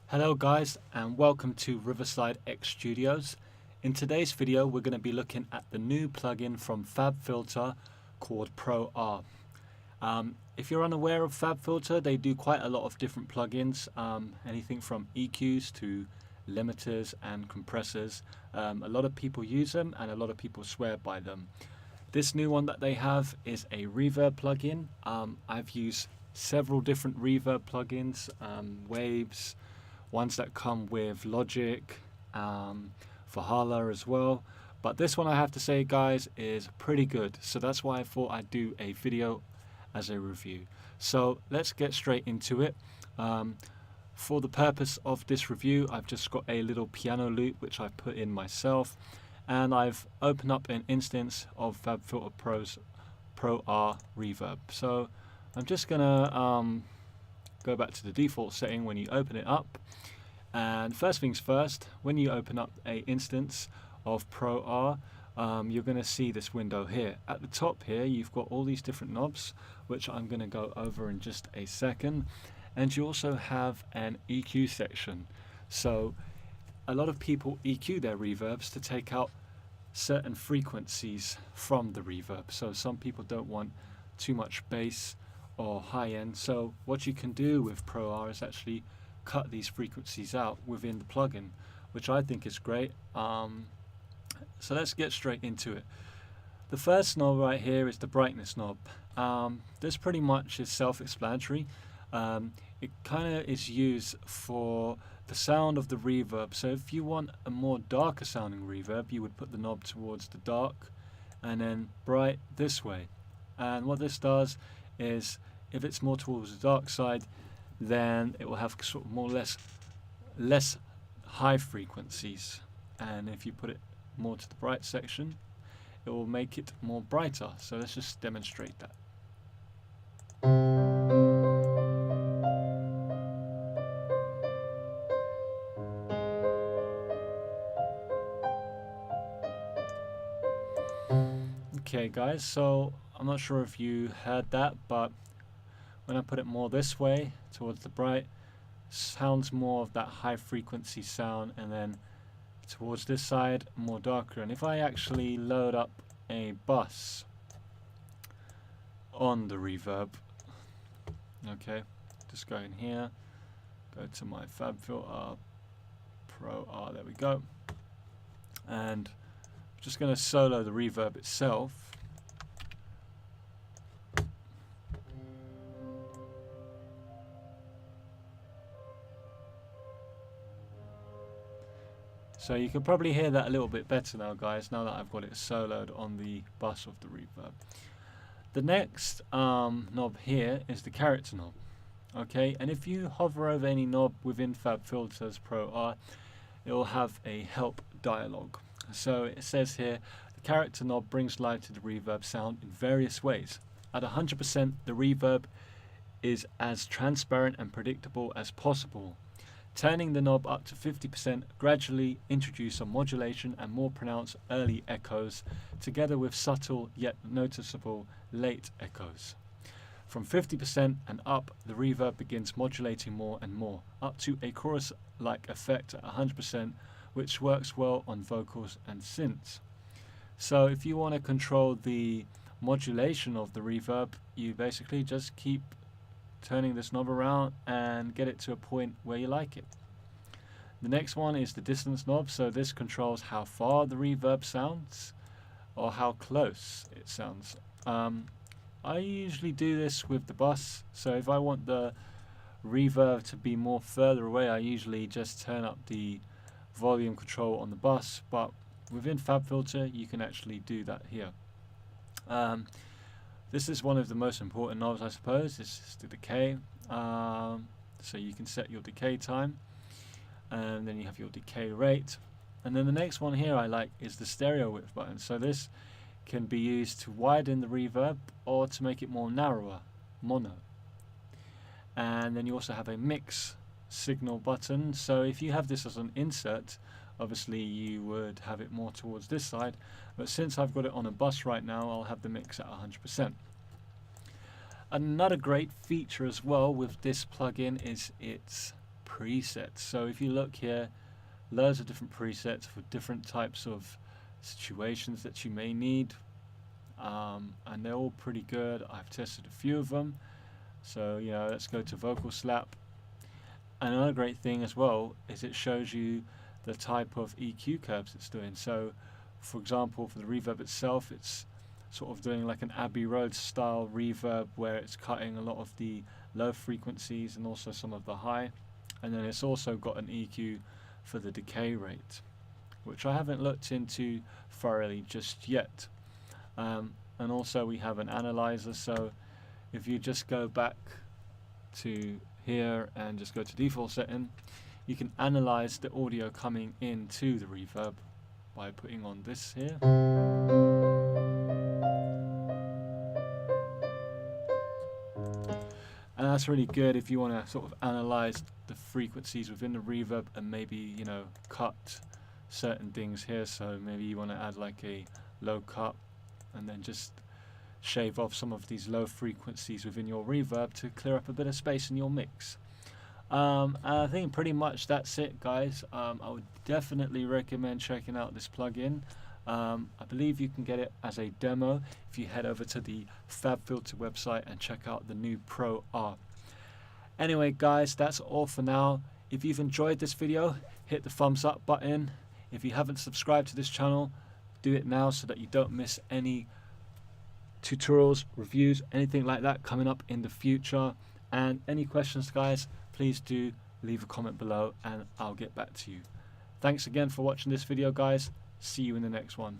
Hello guys and welcome to Riverside X Studios. In today's video we're going to be looking at the new plugin from FabFilter called Pro-R. If you're unaware of FabFilter, they do quite a lot of different plugins, anything from EQs to limiters and compressors. A lot of people use them and a lot of people swear by them. This new one that they have is a Reverb plugin. I've used several different Reverb plugins, waves, ones that come with Logic, for Hala as well. But this one, I have to say guys, is pretty good. So that's why I thought I'd do a video as a review. So let's get straight into it. For the purpose of this review, I've just got a little piano loop which I put in myself, and I've opened up an instance of FabFilter Pro-R Reverb. So I'm just gonna go back to the default setting when you open it up. And first things first, when you open up a instance of Pro-R, you're going to see this window here. At the top here, you've got all these different knobs, which I'm going to go over in just a second. And you also have an EQ section. So a lot of people EQ their reverbs to take out certain frequencies from the reverb. So some people don't want too much bass or high end. So what you can do with Pro-R is actually cut these frequencies out within the plugin, which I think is great. So let's get straight into it. The first knob right here is the brightness knob. This pretty much is self-explanatory. It kind of is used for the sound of the reverb. So if you want a more darker sounding reverb, you would put the knob towards the dark and then bright this way. And what this does is, if it's more towards the dark side, then it will have sort of more or less high frequencies, and if you put it more to the bright section, it will make it more brighter. So let's just demonstrate that. Okay guys, so I'm not sure if you heard that, but when I put it more this way towards the bright, sounds more of that high frequency sound, and then towards this side more darker. And if I actually load up a bus on the reverb, okay, just go in here, go to my FabFilter Pro-R, there we go, and I'm just going to solo the reverb itself. So you can probably hear that a little bit better now guys, now that I've got it soloed on the bus of the reverb. The next knob here is the character knob. Okay, and if you hover over any knob within FabFilter's Pro-R, it will have a help dialog. So it says here, the character knob brings life to the reverb sound in various ways. At 100%, the reverb is as transparent and predictable as possible. Turning the knob up to 50% gradually introduce a modulation and more pronounced early echoes, together with subtle yet noticeable late echoes. From 50% and up, the reverb begins modulating more and more, up to a chorus-like effect at 100%, which works well on vocals and synths. So if you want to control the modulation of the reverb, you basically just keep turning this knob around and get it to a point where you like it. The next one is the distance knob. So this controls how far the reverb sounds or how close it sounds. I usually do this with the bus. So if I want the reverb to be more further away, I usually just turn up the volume control on the bus, but within FabFilter you can actually do that here. This is one of the most important knobs, I suppose. This is the decay. So you can set your decay time, and then you have your decay rate. And then the next one here I like is the stereo width button. So this can be used to widen the reverb or to make it more narrower, mono. And then you also have a mix signal button. So if you have this as an insert, obviously you would have it more towards this side, but since I've got it on a bus right now, I'll have the mix at 100%. Another great feature as well with this plugin is its presets. So if you look here, loads of different presets for different types of situations that you may need, and they're all pretty good. I've tested a few of them. So let's go to vocal slap. And another great thing as well is it shows you the type of EQ curves it's doing. So for example, for the reverb itself, it's sort of doing like an Abbey Road style reverb where it's cutting a lot of the low frequencies and also some of the high. And then it's also got an EQ for the decay rate, which I haven't looked into thoroughly just yet. And also we have an analyzer, so if you just go back to here and just go to default setting, you can analyze the audio coming into the reverb by putting on this here. And that's really good if you want to sort of analyze the frequencies within the reverb and maybe cut certain things here. So maybe you want to add like a low cut and then just shave off some of these low frequencies within your reverb to clear up a bit of space in your mix. And I think pretty much that's it, guys. I would definitely recommend checking out this plugin. I believe you can get it as a demo if you head over to the FabFilter website and check out the new Pro-R. Anyway, guys, that's all for now. If you've enjoyed this video, hit the thumbs up button. If you haven't subscribed to this channel, do it now so that you don't miss any tutorials, reviews, anything like that coming up in the future. And any questions, guys, please do leave a comment below and I'll get back to you. Thanks again for watching this video, guys. See you in the next one.